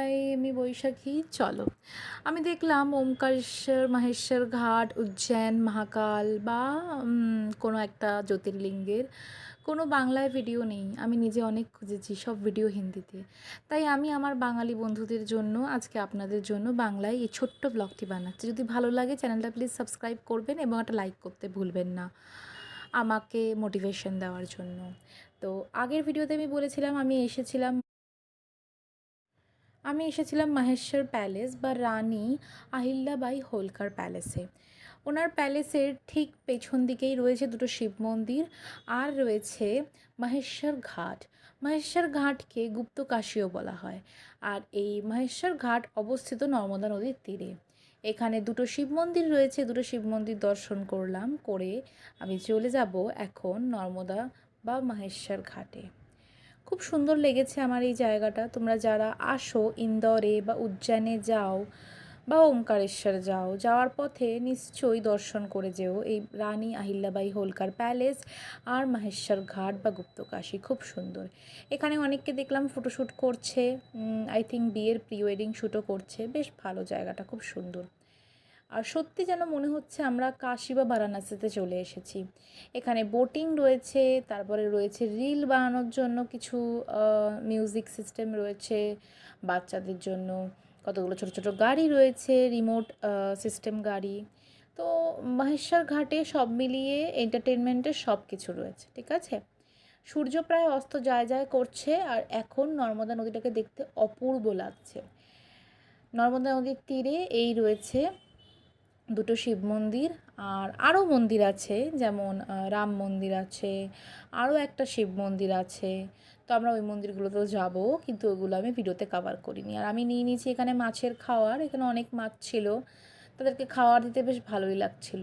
High, আমি বৈশাখী। চলো, আমি দেখলাম ওমকারেশ্বর, মাহেশ্বর ঘাট, উজ্জৈন, মহাকাল বা কোনো একটা জ্যোতির্লিঙ্গের কোনো বাংলায় ভিডিও নেই। আমি নিজে অনেক খুঁজেছি, সব ভিডিও হিন্দিতে। তাই আমি আমার বাঙালি বন্ধুদের জন্য আজকে আপনাদের জন্য বাংলায় এই ছোট্ট ব্লগটি বানাচ্ছি। যদি ভালো লাগে চ্যানেলটা প্লিজ সাবস্ক্রাইব করবেন এবং একটা লাইক করতে ভুলবেন না, আমাকে মোটিভেশন দেওয়ার জন্য। তো আগের ভিডিওতে আমি বলেছিলাম আমি এসেছিলাম মাহেশ্বর প্যালেস বা রানী আহিল্যাবাই হোলকার প্যালেসে। ওনার প্যালেসের ঠিক পেছন দিকেই রয়েছে দুটো শিব মন্দির আর রয়েছে মাহেশ্বর ঘাট। মাহেশ্বর ঘাটকে গুপ্তকাশীও বলা হয়। আর এই মাহেশ্বর ঘাট অবস্থিত নর্মদা নদীর তীরে। এখানে দুটো শিব মন্দির রয়েছে, দুটো শিব মন্দির দর্শন করলাম, করে আমি চলে যাব এখন নর্মদা বা মাহেশ্বর ঘাটে। খুব সুন্দর লেগেছে আমার এই জায়গাটা। তোমরা যারা আসো ইন্দোরে বা উজ্জয়নে যাও বা ওমকারেশ্বর যাওয়ার পথে নিশ্চয়ই দর্শন করে যেও এই রানী আহিল্যাবাই হোলকার প্যালেস আর মাহেশ্বর ঘাট বা গুপ্তকাশী। খুব সুন্দর। এখানে অনেককে দেখলাম ফটোশ্যুট করছে, আই থিঙ্ক বিয়ের প্রি ওয়েডিং শ্যুটও করছে। বেশ ভালো জায়গাটা, খুব সুন্দর। আর সত্যি যেন মনে হচ্ছে আমরা কাশী বা বারাণসীতে চলে এসেছি। এখানে বোটিং রয়েছে, তারপরে রয়েছে রিল বানানোর জন্য কিছু মিউজিক সিস্টেম রয়েছে, বাচ্চাদের জন্য কতগুলো ছোট ছোট গাড়ি রয়েছে, রিমোট সিস্টেম গাড়ি। তো মহেশ্বর ঘাটে সব মিলিয়ে এন্টারটেনমেন্টের সব কিছু রয়েছে, ঠিক আছে। সূর্য প্রায় অস্ত যায় যায় করছে আর এখন নর্মদা নদীটাকে দেখতে অপূর্ব লাগছে। নর্মদা নদীর তীরে এই রয়েছে দুটো শিব মন্দির আর আরও মন্দির আছে, যেমন রাম মন্দির আছে, আরও একটা শিব মন্দির আছে। তো আমরা ওই মন্দিরগুলোতেও যাব, কিন্তু ওগুলো আমি ভিডিওতে কভার করিনি। আর আমি নিয়ে নিয়েছি এখানে মাছের খাওয়ার। এখানে অনেক মাছ ছিল, তাদেরকে খাওয়ার দিতে বেশ ভালোই লাগছিল।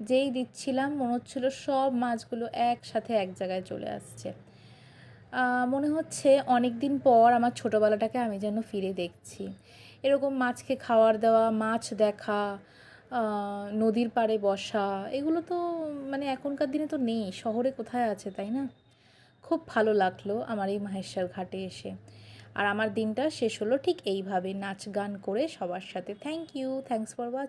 যেই দিচ্ছিলাম মনে হচ্ছিল সব মাছগুলো একসাথে এক জায়গায় চলে আসছে। মনে হচ্ছে অনেক দিন পর আমার ছোটোবেলাটাকে আমি যেন ফিরে দেখছি। এরকম মাছকে খাবার দেওয়া, মাছ দেখা, নদীর পাড়ে বসা, এগুলো তো মানে এখনকার দিনে তো নেই, শহরে কোথায় আছে, তাই না? খুব ভালো লাগলো আমার এই মাহেশ্বর ঘাটে এসে। আর আমার দিনটা শেষ হলো ঠিক এইভাবে, নাচ গান করে সবার সাথে। Thank you, thanks for watching.